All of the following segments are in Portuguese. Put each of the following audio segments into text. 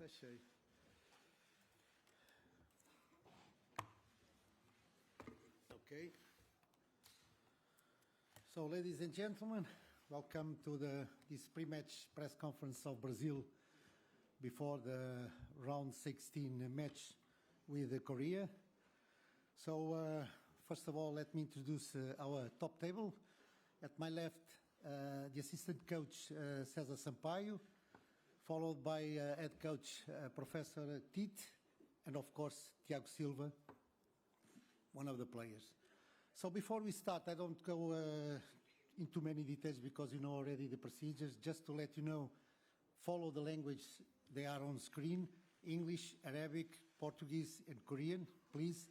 Achei. Okay. So, ladies and gentlemen, welcome to this pre-match press conference of Brazil before the round 16 match with Korea. So, first of all, let me introduce our top table. At my left, the assistant coach César Sampaio, followed by head coach Professor Tite, and of course Tiago Silva, one of the players. So before we start, I don't go into many details because you know already the procedures. Just to let you know, follow the language, they are on screen: English, Arabic, Portuguese and Korean, please.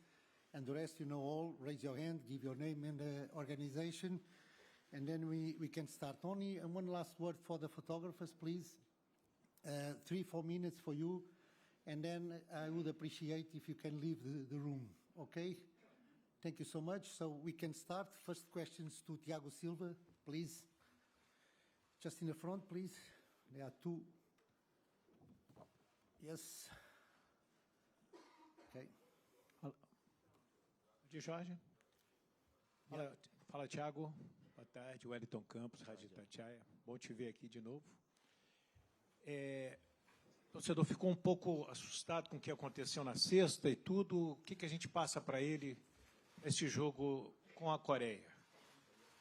And the rest you know all. Raise your hand, give your name and organization, and then we can start. Only and one last word for the photographers, please. 3-4 minutes for you, and then I would appreciate if you can leave the room, okay? Thank you so much. So we can start. First questions to Tiago Silva, please. Just in the front, please. There are two. Yes. Okay. De Jorge. Fala, Tiago. Boa tarde. Wellington Campos, Rádio Itatiaia. Bom te ver aqui de novo. O torcedor ficou um pouco assustado com o que aconteceu na sexta e tudo. O que a gente passa para ele nesse jogo com a Coreia?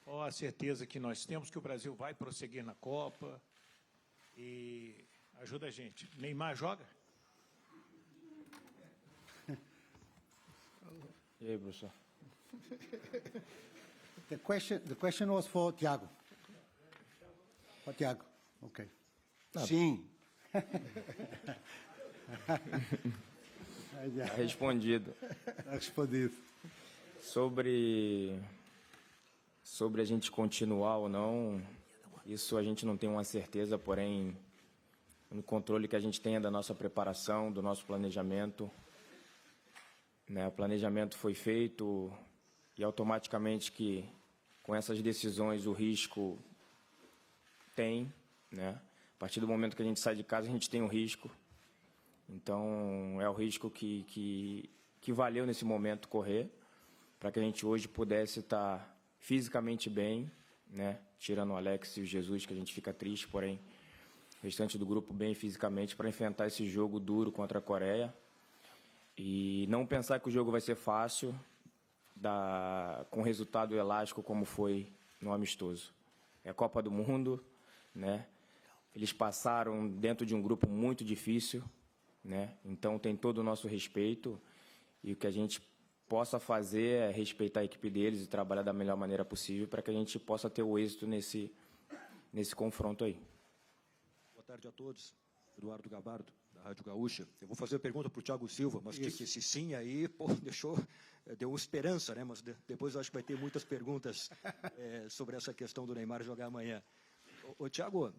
Qual a certeza que nós temos que o Brasil vai prosseguir na Copa? E ajuda a gente. Neymar joga? E aí, professor? The question was for Tiago. For Tiago, okay. Sim. Respondido. Respondido. Sobre a gente continuar ou não, isso a gente não tem uma certeza, porém, no controle que a gente tem da nossa preparação, do nosso planejamento, né? O planejamento foi feito e automaticamente que com essas decisões o risco tem, né? A partir do momento que a gente sai de casa, a gente tem um risco. Então, é o risco que valeu nesse momento correr, para que a gente hoje pudesse estar fisicamente bem, né? Tirando o Alex e o Jesus, que a gente fica triste, porém, o restante do grupo bem fisicamente, para enfrentar esse jogo duro contra a Coreia. E não pensar que o jogo vai ser fácil, com resultado elástico como foi no amistoso. É a Copa do Mundo, né? Eles passaram dentro de um grupo muito difícil, né? Então tem todo o nosso respeito e o que a gente possa fazer é respeitar a equipe deles e trabalhar da melhor maneira possível para que a gente possa ter o êxito nesse confronto aí. Boa tarde a todos. Eduardo Gabardo, da Rádio Gaúcha. Eu vou fazer a pergunta para o Tiago Silva, mas que esse sim aí, deu esperança, né? Mas depois eu acho que vai ter muitas perguntas sobre essa questão do Neymar jogar amanhã. Ô Tiago,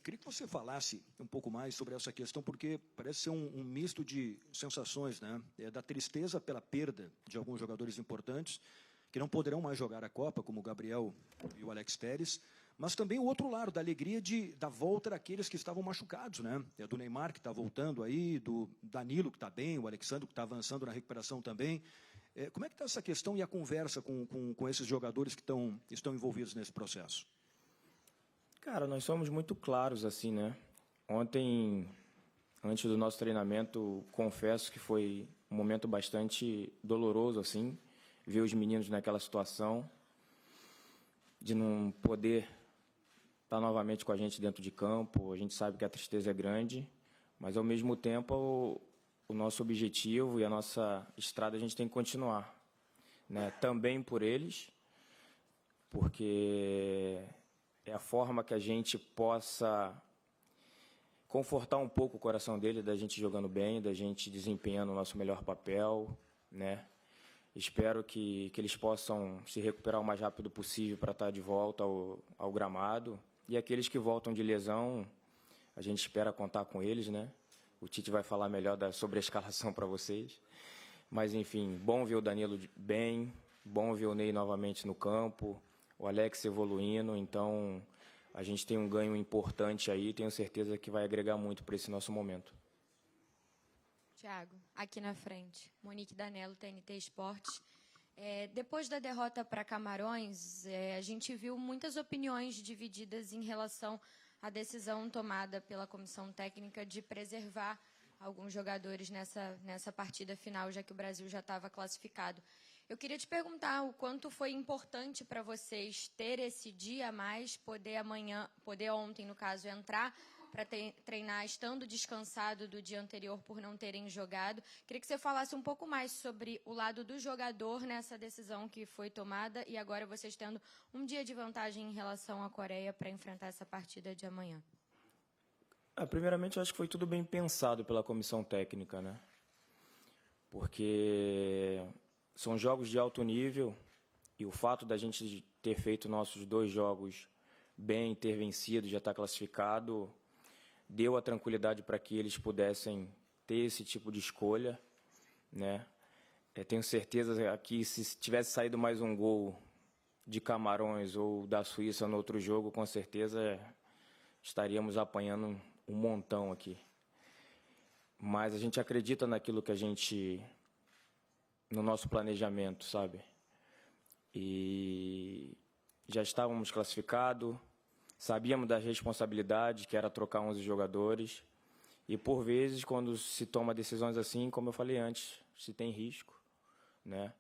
queria que você falasse um pouco mais sobre essa questão, porque parece ser um misto de sensações, né? Da tristeza pela perda de alguns jogadores importantes, que não poderão mais jogar a Copa, como o Gabriel e o Alex Telles, mas também o outro lado, da alegria da volta daqueles que estavam machucados, né? Do Neymar, que está voltando aí, do Danilo, que está bem, o Alexandre, que está avançando na recuperação também. Como é que está essa questão e a conversa com esses jogadores que estão envolvidos nesse processo? Cara, nós somos muito claros, assim, né? Ontem, antes do nosso treinamento, confesso que foi um momento bastante doloroso, assim, ver os meninos naquela situação, de não poder estar novamente com a gente dentro de campo. A gente sabe que a tristeza é grande, mas, ao mesmo tempo, o nosso objetivo e a nossa estrada a gente tem que continuar, né? Também por eles, porque é a forma que a gente possa confortar um pouco o coração dele, da gente jogando bem, da gente desempenhando o nosso melhor papel, né? Espero que eles possam se recuperar o mais rápido possível para estar de volta ao gramado. E aqueles que voltam de lesão, a gente espera contar com eles, né? O Tite vai falar melhor sobre a escalação para vocês. Mas, enfim, bom ver o Danilo bem, bom ver o Ney novamente no campo, o Alex evoluindo. Então, a gente tem um ganho importante aí, tenho certeza que vai agregar muito para esse nosso momento. Thiago, aqui na frente. Monique Danello, TNT Esportes. Depois da derrota para Camarões, a gente viu muitas opiniões divididas em relação à decisão tomada pela comissão técnica de preservar alguns jogadores nessa partida final, já que o Brasil já estava classificado. Eu queria te perguntar o quanto foi importante para vocês ter esse dia a mais, poder ontem, no caso, entrar para treinar estando descansado do dia anterior por não terem jogado. Queria que você falasse um pouco mais sobre o lado do jogador nessa decisão que foi tomada e agora vocês tendo um dia de vantagem em relação à Coreia para enfrentar essa partida de amanhã. Primeiramente, eu acho que foi tudo bem pensado pela comissão técnica, né? Porque são jogos de alto nível e o fato da gente ter feito nossos 2 jogos bem, ter vencido, já estar classificado, deu a tranquilidade para que eles pudessem ter esse tipo de escolha, né? Tenho certeza que se tivesse saído mais um gol de Camarões ou da Suíça no outro jogo, com certeza estaríamos apanhando um montão aqui. Mas a gente acredita naquilo que no nosso planejamento, sabe? E já estávamos classificados, sabíamos da responsabilidade, que era trocar 11 jogadores. E, por vezes, quando se toma decisões assim, como eu falei antes, se tem risco, né?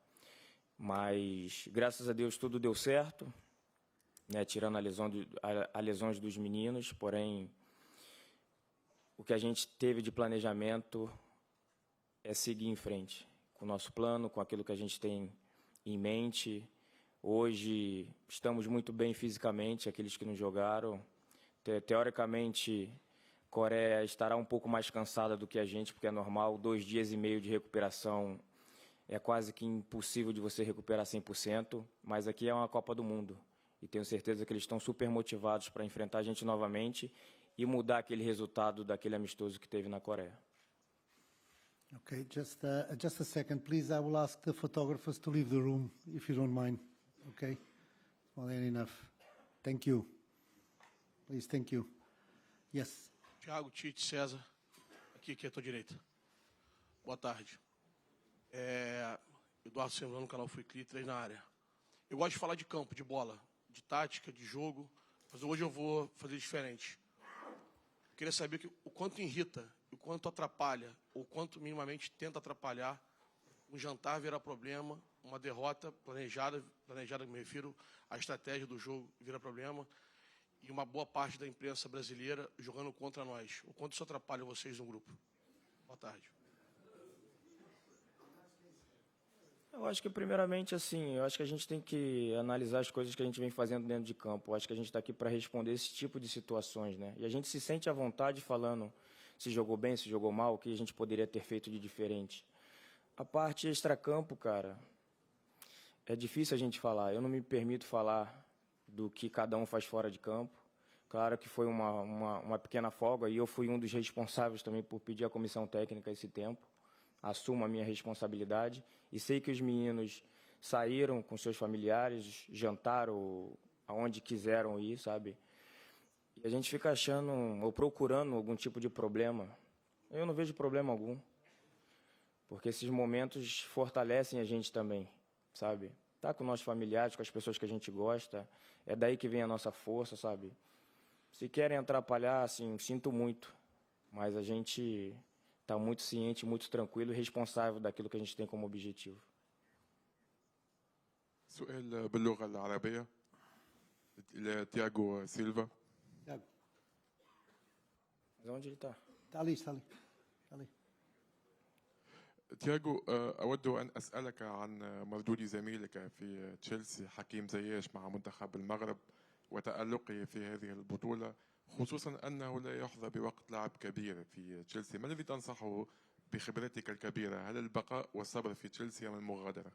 Mas, graças a Deus, tudo deu certo, né? Tirando as lesões dos meninos. Porém, o que a gente teve de planejamento é seguir em frente com o nosso plano, com aquilo que a gente tem em mente. Hoje estamos muito bem fisicamente, aqueles que não jogaram. Teoricamente, Coreia estará um pouco mais cansada do que a gente, porque é normal. 2 dias e meio de recuperação é quase que impossível de você recuperar 100%, mas aqui é uma Copa do Mundo. E tenho certeza que eles estão super motivados para enfrentar a gente novamente e mudar aquele resultado daquele amistoso que teve na Coreia. Okay, just a second, please. I will ask the photographers to leave the room, if you don't mind. Okay? Well, then enough. Thank you. Please, thank you. Yes. Thiago, Tite, César, aqui à tua direita. Boa tarde. Eduardo Silvano, canal Fui Cli, 3 na área. Eu gosto de falar de campo, de bola, de tática, de jogo, mas hoje eu vou fazer diferente. Eu queria saber o quanto irrita, o quanto atrapalha, ou quanto minimamente tenta atrapalhar um jantar virar problema, uma derrota planejada me refiro à estratégia do jogo vira problema, e uma boa parte da imprensa brasileira jogando contra nós. O quanto isso atrapalha vocês no grupo? Boa tarde. Eu acho que, primeiramente, assim, eu acho que a gente tem que analisar as coisas que a gente vem fazendo dentro de campo. Eu acho que a gente está aqui para responder esse tipo de situações, né? E a gente se sente à vontade falando se jogou bem, se jogou mal, o que a gente poderia ter feito de diferente. A parte extracampo, cara, é difícil a gente falar. Eu não me permito falar do que cada um faz fora de campo. Claro que foi uma pequena folga e eu fui um dos responsáveis também por pedir à comissão técnica esse tempo. Assumo a minha responsabilidade e sei que os meninos saíram com seus familiares, jantaram aonde quiseram ir, sabe? E a gente fica achando ou procurando algum tipo de problema. Eu não vejo problema algum, porque esses momentos fortalecem a gente também, sabe? Tá com nossos familiares, com as pessoas que a gente gosta, é daí que vem a nossa força, sabe? Se querem atrapalhar, assim, sinto muito, mas a gente está muito ciente, muito tranquilo e responsável daquilo que a gente tem como objetivo. سؤال باللغة العربية إلى تياغو سيلفا. Tiago. Mas onde ele está? Está ali, está ali. Está ali. تياغو، أود أن أسألك عن مردود زميلك في تشيلسي حكيم زياش مع منتخب المغرب وتألقه في هذه البطولة، خصوصا أنه لا يحظى بوقت لعب كبير في تشيلسي. ما الذي تنصحه بخبرتك الكبيرة؟ هل البقاء والصبر في تشيلسي أم المغادرة؟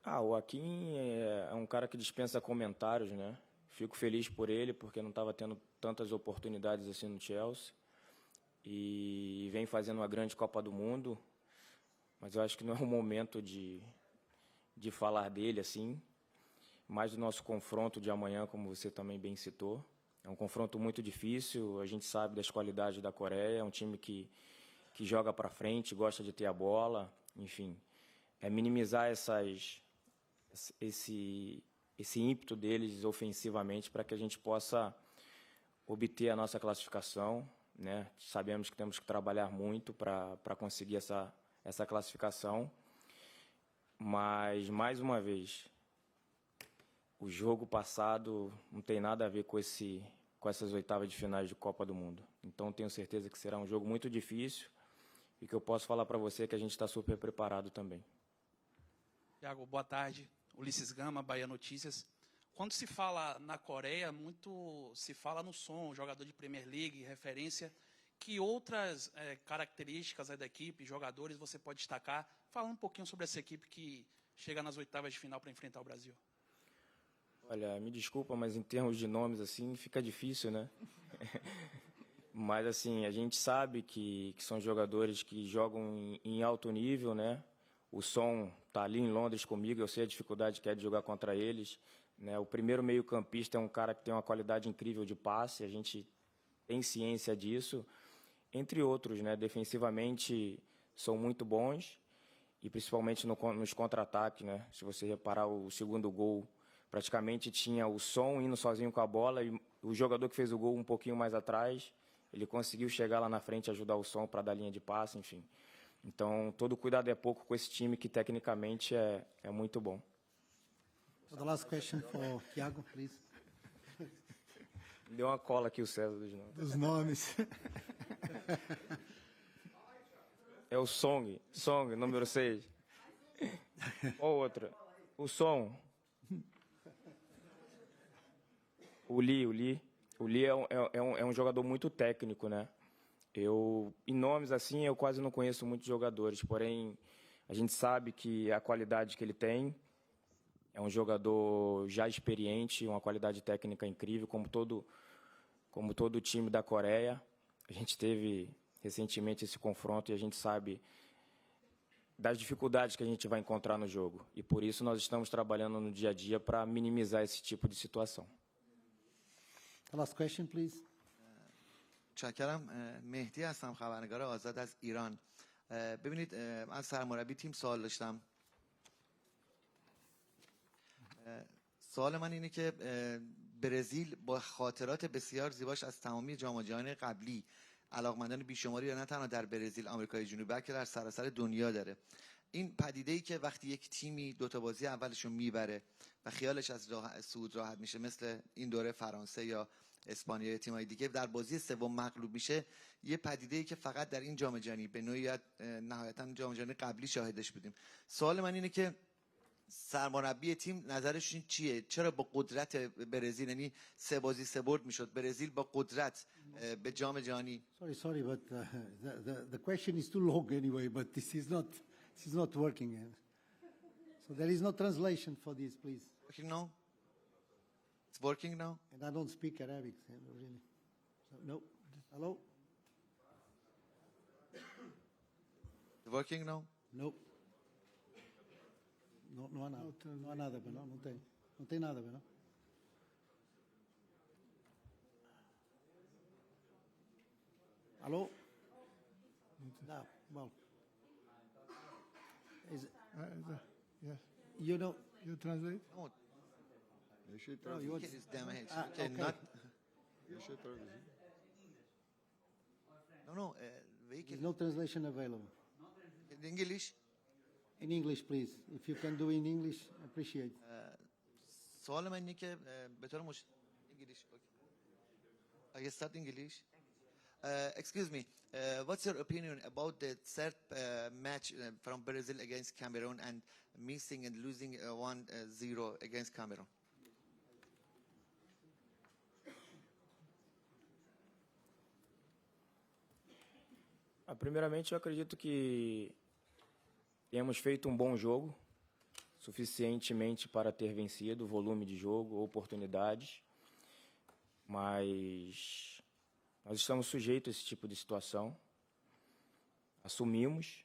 O Hakim é um cara que dispensa comentários, né? Fico feliz por ele, porque não estava tendo tantas oportunidades assim no Chelsea. E vem fazendo uma grande Copa do Mundo. Mas eu acho que não é o momento de de falar dele assim, mais do nosso confronto de amanhã, como você também bem citou. É um confronto muito difícil, a gente sabe das qualidades da Coreia, é um time que joga para frente, gosta de ter a bola, enfim. É minimizar esse ímpeto deles ofensivamente para que a gente possa obter a nossa classificação, né? Sabemos que temos que trabalhar muito para conseguir essa classificação, mas, mais uma vez, o jogo passado não tem nada a ver com essas oitavas de finais de Copa do Mundo. Então, tenho certeza que será um jogo muito difícil e que eu posso falar para você que a gente está super preparado também. Thiago, boa tarde. Ulisses Gama, Bahia Notícias. Quando se fala na Coreia, muito se fala no som, jogador de Premier League, referência. Que outras características da equipe, jogadores, você pode destacar? Falando um pouquinho sobre essa equipe que chega nas oitavas de final para enfrentar o Brasil. Olha, me desculpa, mas em termos de nomes, assim, fica difícil, né? Mas, assim, a gente sabe que são jogadores que jogam em alto nível, né? O Son está ali em Londres comigo, eu sei a dificuldade que é de jogar contra eles, né? O primeiro meio-campista é um cara que tem uma qualidade incrível de passe, a gente tem ciência disso, entre outros, né? Defensivamente são muito bons e principalmente nos contra-ataques, né? Se você reparar o segundo gol, praticamente tinha o Son indo sozinho com a bola e o jogador que fez o gol um pouquinho mais atrás, ele conseguiu chegar lá na frente e ajudar o Son para dar linha de passe, enfim. Então, todo cuidado é pouco com esse time que tecnicamente é muito bom. So the last question for Thiago, please. Deu uma cola aqui o César dos nomes. Dos nomes. É o Song, número 6. Qual outra? O Son. O Lee é um jogador muito técnico, né? Em nomes assim, eu quase não conheço muitos jogadores, porém, a gente sabe que a qualidade que ele tem é um jogador já experiente, uma qualidade técnica incrível, como todo o time da Coreia. A gente teve recentemente esse confronto e a gente sabe das dificuldades que a gente vai encontrar no jogo. E por isso nós estamos trabalhando no dia a dia para minimizar esse tipo de situação. The last question, please. متشکرم. مهدی هستم، خبرنگار آزاد از ایران. ببینید، از سرمربی تیم سوال داشتم. سوال من اینه که برزیل با خاطرات بسیار زیباش از تمامی جام جهانی قبلی علاقمندان بیشماری را نه تنها در برزیل، آمریکای جنوبی، بلکه در سراسر دنیا داره. این پدیده‌ای که وقتی یک تیمی دو تا بازی اولش رو میبره و خیالش از صعود راحت میشه، مثل این دوره فرانسه یا اسپانیا یا تیم‌های دیگه، در بازی سوم مغلوب میشه، یه پدیده‌ای که فقط در این جام جهانی به نوعی نهایتاً جام جهانی قبلی شاهدش بودیم. سوال من اینه که سرمربی تیم نظرش چیه؟ چرا با قدرت برزیل، یعنی سه بازی سه برد میشد، برزیل با قدرت به جام جهانی. Sorry, but the question is too long anyway, but this is not working. So there is no translation for this, please. Working now? It's working now? And I don't speak Arabic, really. So, no. Hello? It's working now? Nope. Não há nada. Não há nada, não. Não tem nada, não. Alô? No, well. Yes. You know, You translate? No. You should no, you want, It's damaged. okay. Not, You should translate. no, There's no translation available. in English. In English, please. If you can do in English, appreciate. سوال من اینه که به طور English. Okay. I start English. Excuse me. What's your opinion about the third match from Brazil against Cameroon and missing and losing 1-0 against Cameroon? Primeiramente, eu acredito que temos feito um bom jogo, suficientemente para ter vencido, volume de jogo, oportunidades, mas nós estamos sujeitos a esse tipo de situação, assumimos,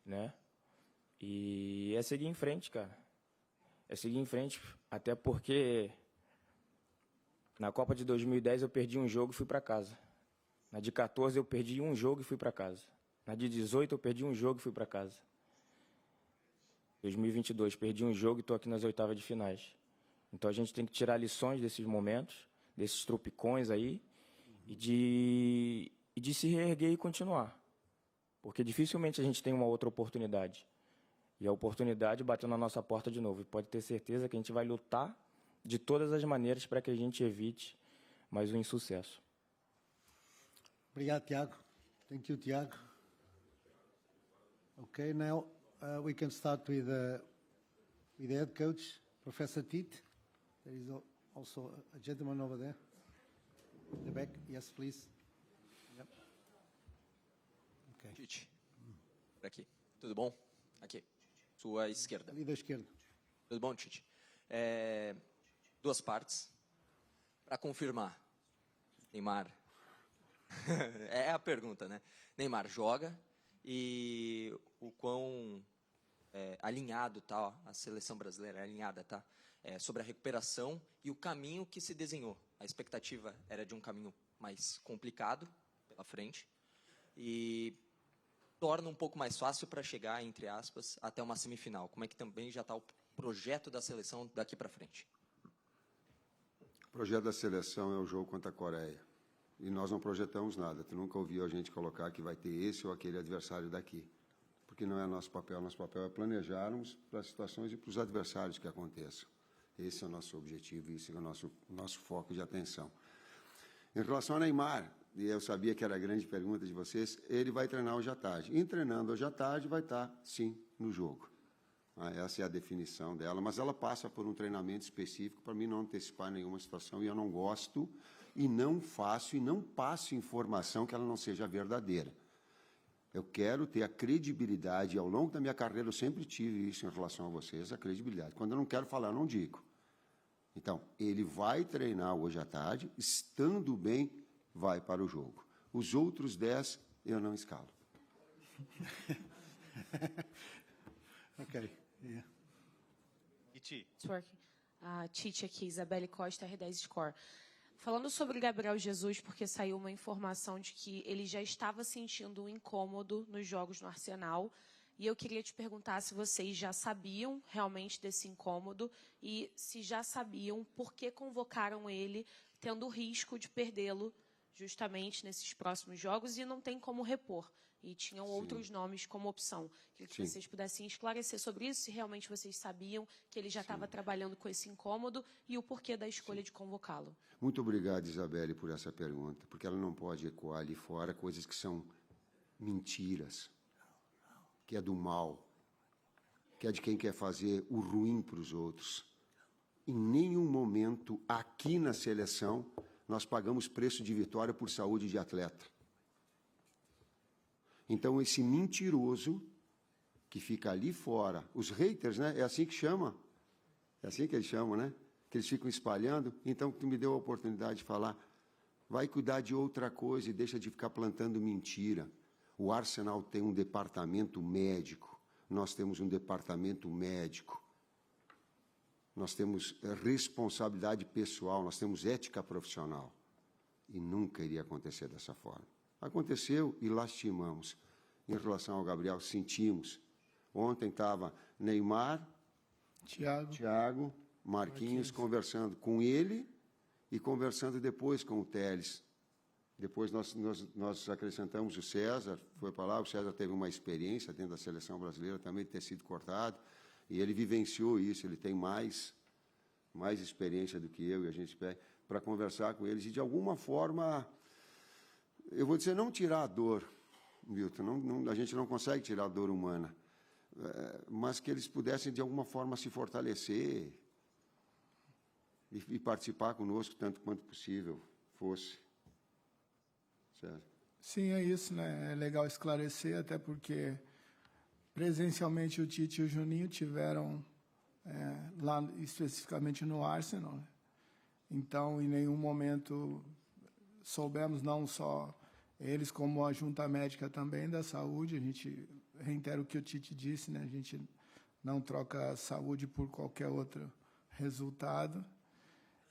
né? E é seguir em frente, cara. é seguir em frente, até porque na Copa de 2010 eu perdi um jogo e fui para casa. Na de 14 eu perdi um jogo e fui para casa. Na de 18 eu perdi um jogo e fui para casa. 2022 perdi um jogo e estou aqui nas oitavas de finais. Então a gente tem que tirar lições desses momentos, desses tropicões aí, e de se reerguer e continuar. Porque dificilmente a gente tem uma outra oportunidade. E a oportunidade bateu na nossa porta de novo. E pode ter certeza que a gente vai lutar de todas as maneiras para que a gente evite mais um insucesso. Obrigado, Tiago. Thank you, Tiago. Okay, now we can start with the head coach, Professor Tite. There is also a gentleman over there. In the back. Yes, please. Yep. Okay. Tite, por aqui. Tudo bom? Aqui, sua esquerda. Ali da esquerda. Tudo bom, Tite? Duas partes. Para confirmar, Neymar, é a pergunta, né? Neymar joga e o quão alinhado tá, a seleção brasileira é alinhada, tá? Sobre a recuperação e o caminho que se desenhou. A expectativa era de um caminho mais complicado pela frente e torna um pouco mais fácil para chegar, entre aspas, até uma semifinal. Como é que também já está o projeto da seleção daqui para frente? O projeto da seleção é o jogo contra a Coreia. E nós não projetamos nada. Tu nunca ouviu a gente colocar que vai ter esse ou aquele adversário daqui. Porque não é nosso papel. Nosso papel é planejarmos para as situações e para os adversários que aconteçam. Esse é o nosso objetivo, esse é o nosso foco de atenção. Em relação ao Neymar, e eu sabia que era a grande pergunta de vocês, ele vai treinar hoje à tarde. Em treinando hoje à tarde, vai estar, sim, no jogo. Essa é a definição dela, mas ela passa por um treinamento específico para mim não antecipar nenhuma situação, e eu não gosto, e não faço, e não passo informação que ela não seja verdadeira. Eu quero ter a credibilidade, e ao longo da minha carreira eu sempre tive isso em relação a vocês, a credibilidade. Quando eu não quero falar, eu não digo. Então, ele vai treinar hoje à tarde, estando bem, vai para o jogo. Os outros 10, eu não escalo. Ok. Yeah. Tite, aqui, Isabelle Costa, R10 Score. Falando sobre Gabriel Jesus, porque saiu uma informação de que ele já estava sentindo um incômodo nos jogos no Arsenal, e eu queria te perguntar se vocês já sabiam realmente desse incômodo e se já sabiam por que convocaram ele, tendo o risco de perdê-lo justamente nesses próximos jogos e não tem como repor. E tinham outros nomes como opção. Queria que vocês pudessem esclarecer sobre isso, se realmente vocês sabiam que ele já estava trabalhando com esse incômodo e o porquê da escolha de convocá-lo. Muito obrigado, Isabelle, por essa pergunta, porque ela não pode ecoar ali fora coisas que são mentiras, que é do mal, que é de quem quer fazer o ruim para os outros. Em nenhum momento, aqui na seleção, nós pagamos preço de vitória por saúde de atleta. Então, esse mentiroso que fica ali fora, os haters, né? É assim que chama. É assim que eles chamam, né? Que eles ficam espalhando. Então, tu me deu a oportunidade de falar, vai cuidar de outra coisa e deixa de ficar plantando mentira. O Arsenal tem um departamento médico, nós temos um departamento médico. Nós temos responsabilidade pessoal, nós temos ética profissional. E nunca iria acontecer dessa forma. Aconteceu e lastimamos. Em relação ao Gabriel, sentimos. Ontem estava Neymar, Thiago, Marquinhos conversando com ele e conversando depois com o Telles. Depois nós acrescentamos o César, foi para lá, o César teve uma experiência dentro da seleção brasileira também de ter sido cortado, e ele vivenciou isso, ele tem mais experiência do que eu, e a gente pede para conversar com eles, e de alguma forma, eu vou dizer, não tirar a dor, Milton, a gente não consegue tirar a dor humana, mas que eles pudessem, de alguma forma, se fortalecer e participar conosco, tanto quanto possível fosse. César. Sim, é isso, né? É legal esclarecer, até porque presencialmente o Tite e o Juninho tiveram lá especificamente no Arsenal, né? Então, em nenhum momento soubemos, não só eles, como a junta médica também da saúde, a gente reitera o que o Tite disse, né? A gente não troca a saúde por qualquer outro resultado.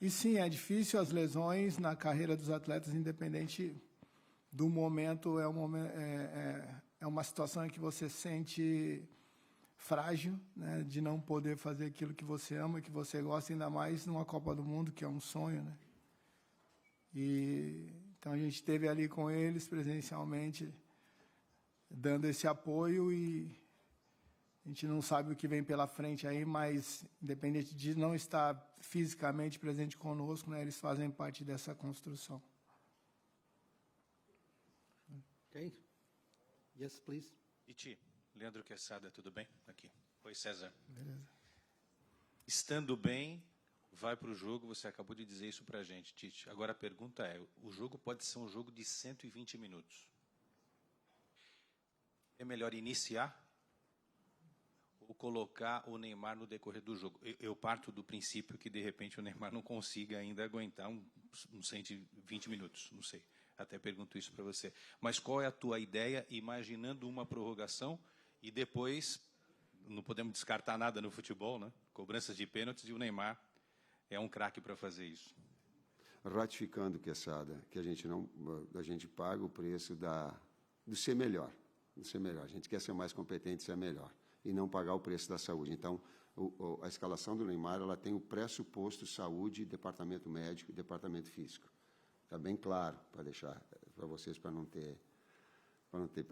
E sim, é difícil as lesões na carreira dos atletas, independente do momento, é uma situação em que você sente frágil, né, de não poder fazer aquilo que você ama, que você gosta, ainda mais numa Copa do Mundo, que é um sonho, né? E então a gente esteve ali com eles presencialmente, dando esse apoio, e a gente não sabe o que vem pela frente aí, mas independente de não estar fisicamente presente conosco, né, eles fazem parte dessa construção. Okay. Yes, please. Iti, Leandro Quesada, tudo bem? Aqui. Oi, César. Beleza. Estando bem, vai para o jogo, você acabou de dizer isso para a gente, Tite. Agora a pergunta é, o jogo pode ser um jogo de 120 minutos. É melhor iniciar ou colocar o Neymar no decorrer do jogo? Eu parto do princípio que, de repente, o Neymar não consiga ainda aguentar uns 120 minutos, não sei. Até pergunto isso para você. Mas qual é a tua ideia, imaginando uma prorrogação e depois, não podemos descartar nada no futebol, né? Cobranças de pênaltis, e o Neymar é um craque para fazer isso. Ratificando, Quesada, que a gente paga o preço do ser melhor. Do ser melhor. A gente quer ser mais competente e ser melhor. E não pagar o preço da saúde. Então, a escalação do Neymar, ela tem o pressuposto saúde, departamento médico e departamento físico. Está bem claro para deixar para vocês, para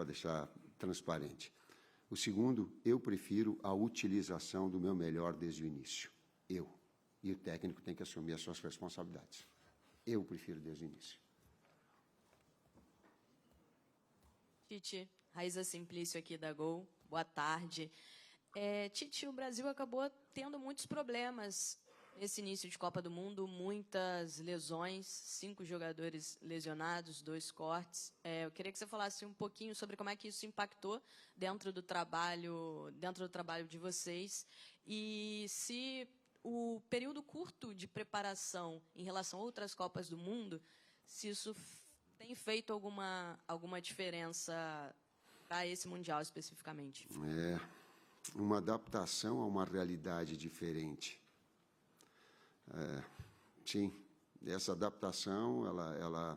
deixar transparente. O segundo, eu prefiro a utilização do meu melhor desde o início. Eu. E o técnico tem que assumir as suas responsabilidades. Eu prefiro desde o início. Tite, Raíza Simplício aqui da Gol. Boa tarde. Tite, o Brasil acabou tendo muitos problemas nesse início de Copa do Mundo, muitas lesões, 5 jogadores lesionados, 2 cortes. Eu queria que você falasse um pouquinho sobre como é que isso impactou dentro do trabalho de vocês, e se o período curto de preparação em relação a outras Copas do Mundo, se isso tem feito alguma diferença para esse Mundial especificamente. Uma adaptação a uma realidade diferente. Sim, essa adaptação, ela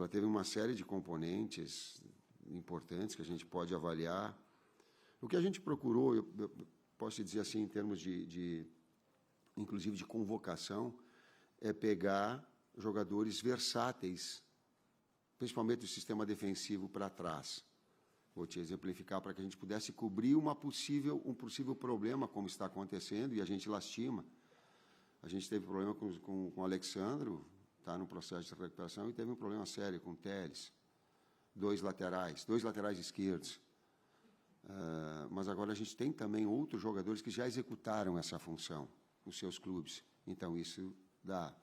teve uma série de componentes importantes que a gente pode avaliar. O que a gente procurou, eu posso dizer assim, em termos inclusive de convocação, é pegar jogadores versáteis, principalmente do sistema defensivo para trás. Vou te exemplificar para que a gente pudesse cobrir um possível problema, como está acontecendo, e a gente lastima. A gente teve problema com o Alexandro, está no processo de recuperação, e teve um problema sério com o Telles. 2 laterais esquerdos. Mas agora a gente tem também outros jogadores que já executaram essa função nos seus clubes. Então, isso dá.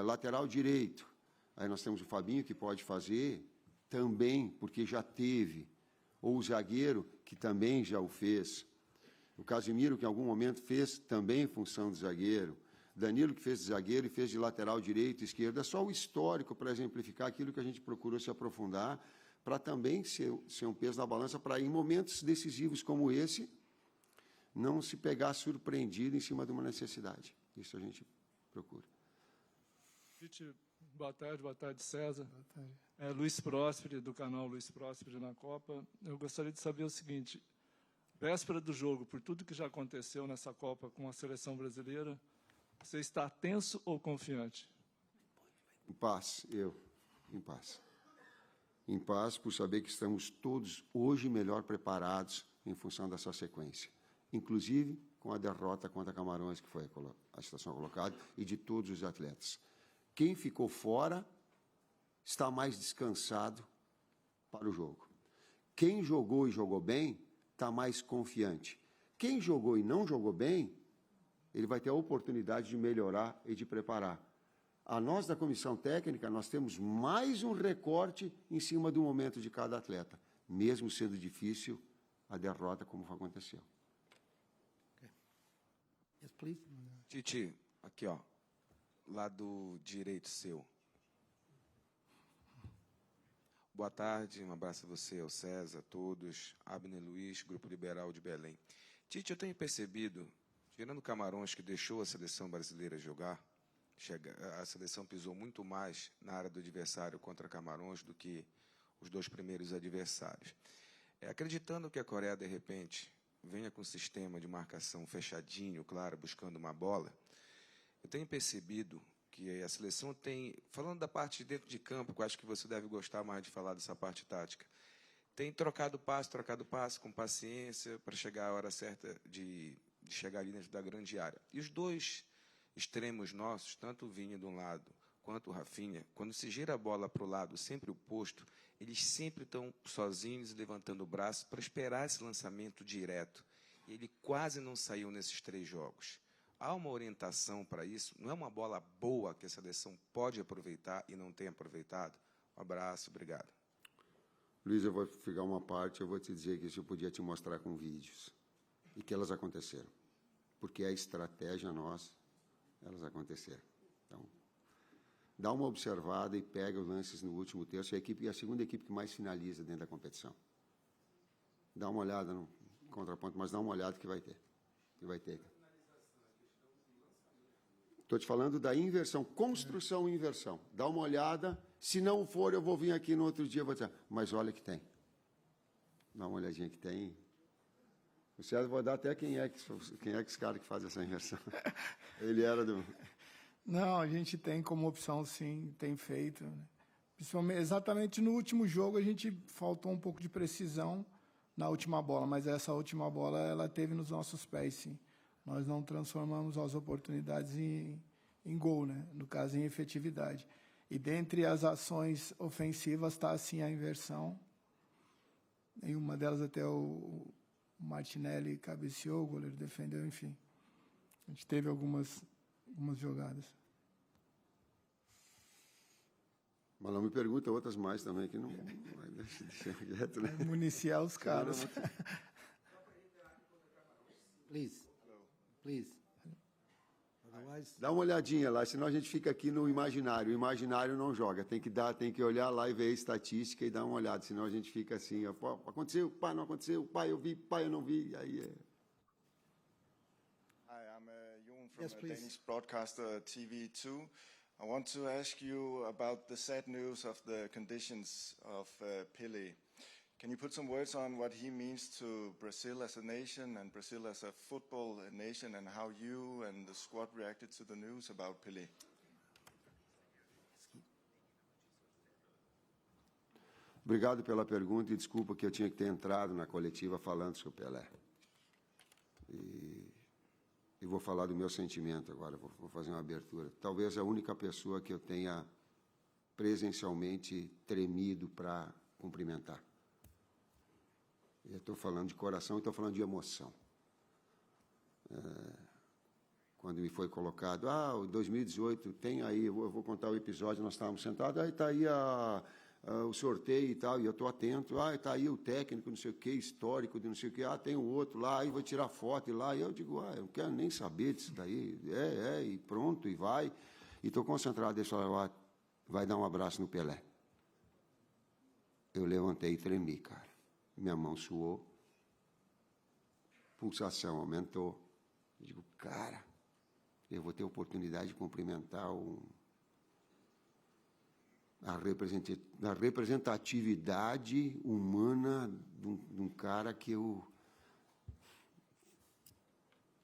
Lateral direito. Aí nós temos o Fabinho, que pode fazer também, porque já teve. Ou o zagueiro, que também já o fez. O Casemiro, que em algum momento fez também função de zagueiro. Danilo, que fez de zagueiro e fez de lateral direito e esquerdo. É só o histórico para exemplificar aquilo que a gente procurou se aprofundar, para também ser um peso na balança, para em momentos decisivos como esse, não se pegar surpreendido em cima de uma necessidade. Isso a gente procura. Boa tarde, César. Boa tarde. Luiz Prósperi, do canal Luiz Prósperi na Copa. Eu gostaria de saber o seguinte: véspera do jogo, por tudo que já aconteceu nessa Copa com a seleção brasileira, você está tenso ou confiante? Em paz, em paz. Em paz por saber que estamos todos hoje melhor preparados em função dessa sequência. Inclusive com a derrota contra Camarões, que foi a situação colocada, e de todos os atletas. Quem ficou fora está mais descansado para o jogo. Quem jogou e jogou bem está mais confiante. Quem jogou e não jogou bem, ele vai ter a oportunidade de melhorar e de preparar. A nós da comissão técnica, nós temos mais um recorte em cima do momento de cada atleta, mesmo sendo difícil a derrota como aconteceu. Yes, please. Tite, aqui ó, lado direito seu. Boa tarde, um abraço a você, ao César, a todos, Abner Luiz, Grupo Liberal de Belém. Tite, eu tenho percebido, tirando Camarões, que deixou a seleção brasileira jogar, a seleção pisou muito mais na área do adversário contra Camarões do que os 2 primeiros adversários. Acreditando que a Coreia, de repente, venha com um sistema de marcação fechadinho, claro, buscando uma bola, eu tenho percebido que a seleção tem, falando da parte de dentro de campo, que eu acho que você deve gostar mais de falar dessa parte tática, tem trocado passe com paciência para chegar a hora certa de chegar ali dentro da grande área. E os 2 extremos nossos, tanto o Vini de um lado quanto o Rafinha, quando se gira a bola para o lado sempre oposto, eles sempre estão sozinhos, levantando o braço para esperar esse lançamento direto. Ele quase não saiu nesses 3 jogos. Há uma orientação para isso? Não é uma bola boa que a seleção pode aproveitar e não tem aproveitado? Um abraço, obrigado. Luiz, eu vou ficar uma parte, eu vou te dizer que isso eu podia te mostrar com vídeos. E que elas aconteceram. Porque é a estratégia nossa, elas aconteceram. Então, dá uma observada e pega os lances no último terço. É a segunda equipe que mais finaliza dentro da competição. Dá uma olhada no contraponto, mas dá uma olhada que vai ter. Que vai ter. Estou te falando da inversão, construção e inversão. Dá uma olhada. Se não for, eu vou vir aqui no outro dia e vou dizer, mas olha que tem. Dá uma olhadinha que tem. O César vai dar até quem é que esse cara que faz essa inversão. Ele era do... Não, a gente tem como opção, sim, tem feito. Né? Principalmente, exatamente no último jogo, a gente faltou um pouco de precisão na última bola, mas essa última bola, ela teve nos nossos pés, sim. Nós não transformamos as oportunidades em gol, né? No caso, em efetividade. E dentre as ações ofensivas está, assim, a inversão. Em uma delas até o Martinelli cabeceou, o goleiro defendeu, enfim. A gente teve algumas jogadas. Mas não me pergunta outras mais também, que não vai deixar quieto, né? Municiar os caras. Please. Otherwise... Dá uma olhadinha lá, senão a gente fica aqui no imaginário. O imaginário não joga. Tem que olhar lá e ver a estatística e dar uma olhada. Senão a gente fica assim, ó, pô, aconteceu, pai, não aconteceu, pai, eu vi, pai, eu não vi. Aí é... Hi, I'm Jon from Danish broadcaster TV2. I want to ask you about the sad news of the conditions of Pelé. Can you put some words on what he means to Brazil as a nation and Brazil as a football nation, and how you and the squad reacted to the news about Pelé? Obrigado pela pergunta e desculpa que eu tinha que ter entrado na coletiva falando sobre o Pelé. E vou falar do meu sentimento agora, vou fazer uma abertura. Talvez a única pessoa que eu tenha presencialmente tremido para cumprimentar. Eu estou falando de coração e estou falando de emoção. Quando me foi colocado, o 2018, tem aí, eu vou contar o episódio, nós estávamos sentados, aí está aí o sorteio e tal, e eu estou atento, está aí o técnico, não sei o quê, histórico de não sei o quê, tem o outro lá, aí vou tirar foto e lá, e eu digo, eu não quero nem saber disso daí, e pronto, e vai, e estou concentrado, deixa eu vai dar um abraço no Pelé. Eu levantei e tremi, cara. Minha mão suou, pulsação aumentou. Eu digo, cara, eu vou ter a oportunidade de cumprimentar a representatividade humana de um cara que eu...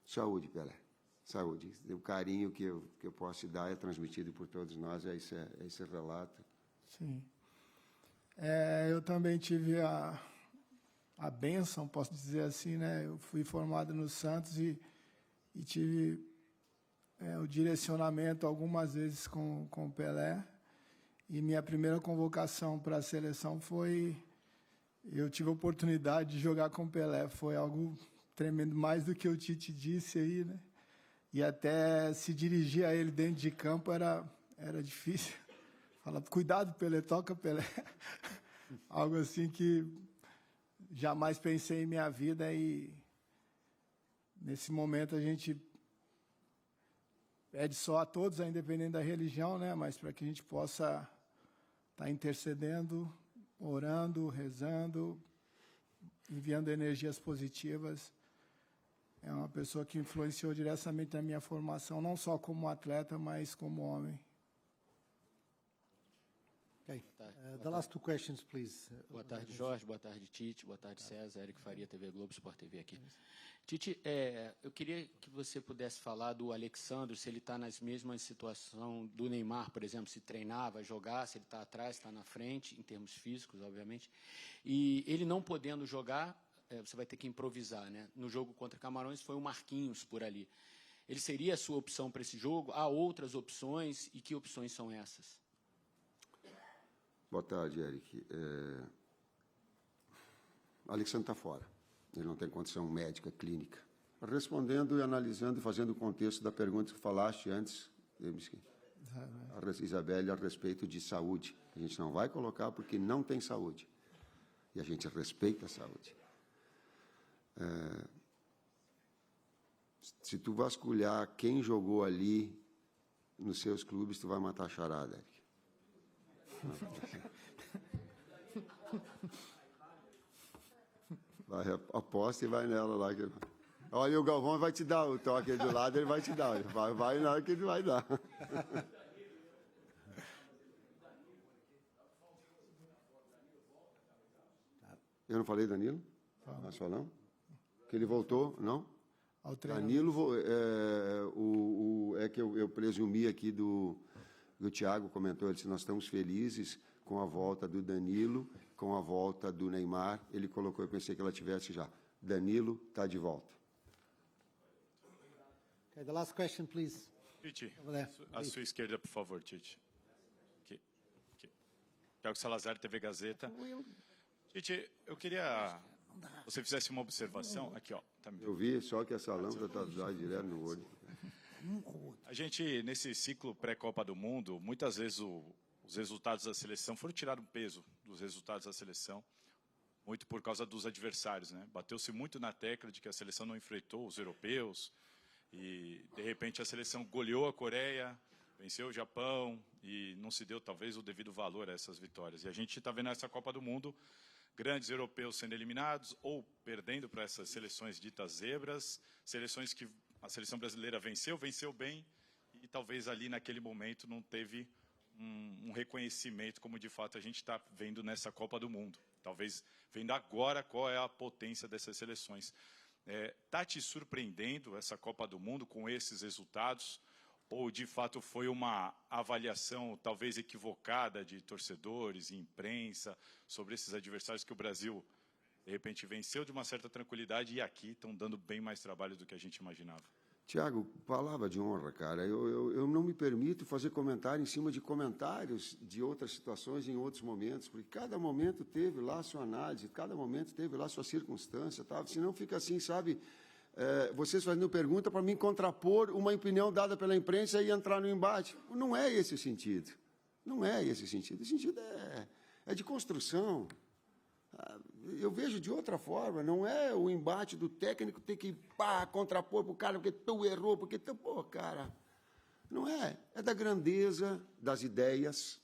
Saúde, Pelé. Saúde. O carinho que eu posso dar é transmitido por todos nós, é esse relato. Sim. Eu também tive a bênção, posso dizer assim, né? Eu fui formado no Santos e tive o direcionamento algumas vezes com o Pelé. E minha primeira convocação para a seleção foi... Eu tive a oportunidade de jogar com o Pelé. Foi algo tremendo, mais do que o Tite disse aí, né? E até se dirigir a ele dentro de campo era difícil. Falar, cuidado, Pelé, toca, Pelé. Algo assim que jamais pensei em minha vida, e nesse momento a gente pede só a todos, independente da religião, né? Mas para que a gente possa estar intercedendo orando, rezando, enviando energias positivas. É uma pessoa que influenciou diretamente na minha formação, não só como atleta, mas como homem. Okay. The last two questions, please. Boa tarde, Jorge. Boa tarde, Tite. Boa tarde, César. Eric Faria, TV Globo, Sport TV aqui. Tite, eu queria que você pudesse falar do Alexandre, se ele está nas mesmas situações do Neymar, por exemplo, se treinar, vai jogar, se ele está atrás, está na frente, em termos físicos, obviamente. E ele não podendo jogar, você vai ter que improvisar, né? No jogo contra Camarões foi o Marquinhos por ali. Ele seria a sua opção para esse jogo? Há outras opções? E que opções são essas? Boa tarde, Eric. Alexandre está fora. Ele não tem condição médica, clínica. Respondendo e analisando e fazendo o contexto da pergunta que falaste antes, Isabelle, a respeito de saúde. A gente não vai colocar porque não tem saúde. E a gente respeita a saúde. Se tu vasculhar quem jogou ali nos seus clubes, tu vai matar a charada, Eric. Vai, aposta e vai nela lá. Olha, o Galvão vai te dar o toque aí do lado, ele vai te dar. Vai na hora que ele vai dar. Eu não falei Danilo? Nós falamos? Que ele voltou, não? Danilo, é que eu presumi aqui do Thiago comentou, ele disse, nós estamos felizes com a volta do Danilo, com a volta do Neymar. Ele colocou, eu pensei que ela tivesse já. Danilo está de volta. Okay, the last question, please. Tite, à sua esquerda, por favor, Tite. Aqui. Thiago Salazar, TV Gazeta. Tite, eu queria que você fizesse uma observação. Aqui, ó. Tá. Eu vi, só que essa lâmpada está direto no olho. A gente, nesse ciclo pré-Copa do Mundo, muitas vezes os resultados da seleção foram tirados um peso dos resultados da seleção, muito por causa dos adversários, né? Bateu-se muito na tecla de que a seleção não enfrentou os europeus e, de repente, a seleção goleou a Coreia, venceu o Japão e não se deu, talvez, o devido valor a essas vitórias. E a gente está vendo essa Copa do Mundo, grandes europeus sendo eliminados ou perdendo para essas seleções ditas zebras, seleções que a seleção brasileira venceu bem, e talvez ali naquele momento não teve um reconhecimento como de fato a gente está vendo nessa Copa do Mundo. Talvez vendo agora qual é a potência dessas seleções. Está te surpreendendo essa Copa do Mundo com esses resultados? Ou de fato foi uma avaliação talvez equivocada de torcedores e imprensa sobre esses adversários que o Brasil de repente venceu de uma certa tranquilidade e aqui estão dando bem mais trabalho do que a gente imaginava? Tiago, palavra de honra, cara. Eu não me permito fazer comentário em cima de comentários de outras situações em outros momentos, porque cada momento teve lá a sua análise, cada momento teve lá a sua circunstância, tá? Senão fica assim, sabe, vocês fazendo pergunta para mim contrapor uma opinião dada pela imprensa e entrar no embate. Não é esse o sentido. Não é esse o sentido. O sentido é de construção. Eu vejo de outra forma, não é o embate do técnico ter que contrapor para o cara porque tu errou, porque tu... Pô, cara, não é. É da grandeza das ideias,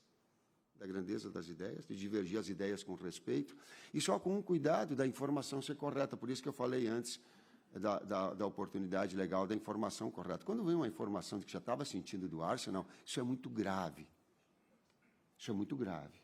de divergir as ideias com respeito e só com um cuidado da informação ser correta. Por isso que eu falei antes da oportunidade legal da informação correta. Quando vem uma informação de que já estava sentindo do Arsenal, isso é muito grave. Isso é muito grave.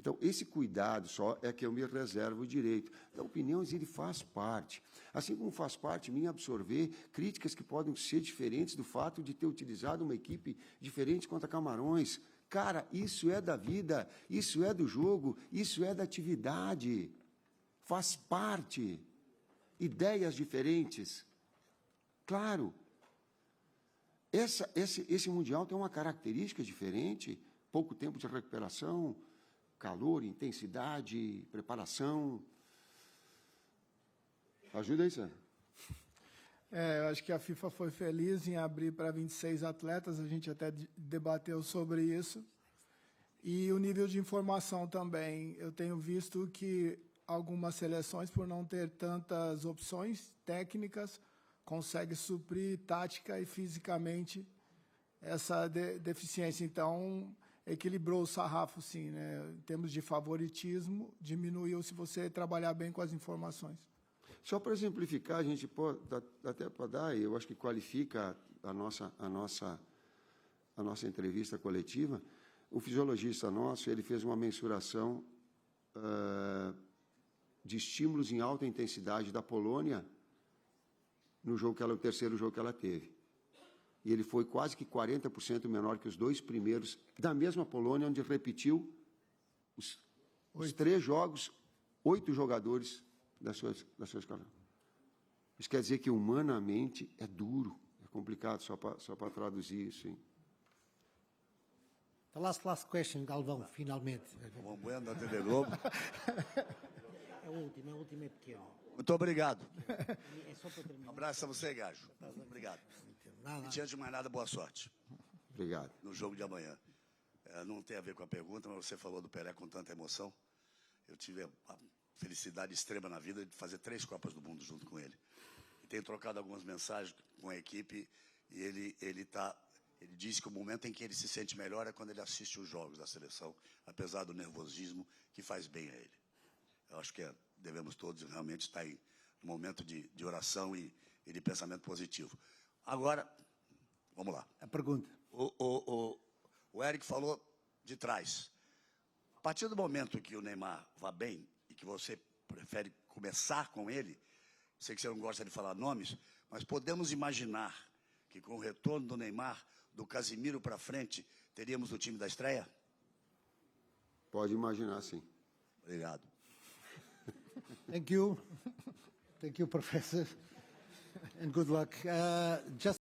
Então, esse cuidado só é que eu me reservo o direito. Da opinião, ele faz parte. Assim como faz parte minha absorver críticas que podem ser diferentes do fato de ter utilizado uma equipe diferente contra Camarões. Cara, isso é da vida, isso é do jogo, isso é da atividade. Faz parte. Ideias diferentes. Claro. Esse Mundial tem uma característica diferente. Pouco tempo de recuperação, calor, intensidade, preparação. Ajuda aí, Sérgio. Eu acho que a FIFA foi feliz em abrir para 26 atletas, a gente até debateu sobre isso. E o nível de informação também. Eu tenho visto que algumas seleções, por não ter tantas opções técnicas, conseguem suprir tática e fisicamente essa deficiência. Então, equilibrou o sarrafo, sim, né? Em termos de favoritismo, diminuiu se você trabalhar bem com as informações. Só para exemplificar, a gente pode, até para dar, eu acho que qualifica a nossa entrevista coletiva, o fisiologista nosso, ele fez uma mensuração de estímulos em alta intensidade da Polônia no terceiro jogo que ela teve. E ele foi quase que 40% menor que os 2 primeiros da mesma Polônia, onde repetiu os 3 jogos, 8 jogadores da sua escala. Isso quer dizer que humanamente é duro, é complicado só para traduzir isso. Hein? The last question, Galvão, finalmente. Bom, bueno da TV Globo. A última é pequena. Muito obrigado. É só para terminar. Um abraço a você, Gajo. Obrigado. E antes de mais nada, boa sorte. Obrigado. No jogo de amanhã. Não tem a ver com a pergunta, mas você falou do Pelé com tanta emoção. Eu tive a felicidade extrema na vida de fazer 3 Copas do Mundo junto com ele. E tenho trocado algumas mensagens com a equipe e ele diz que o momento em que ele se sente melhor é quando ele assiste os jogos da seleção, apesar do nervosismo que faz bem a ele. Eu acho que devemos todos realmente estar em um momento de oração e de pensamento positivo. Agora, vamos lá. A pergunta. O Eric falou de trás. A partir do momento que o Neymar vá bem e que você prefere começar com ele, sei que você não gosta de falar nomes, mas podemos imaginar que com o retorno do Neymar, do Casimiro para frente, teríamos o time da estreia? Pode imaginar, sim. Obrigado. Thank you. Thank you, Professor. And good luck. Just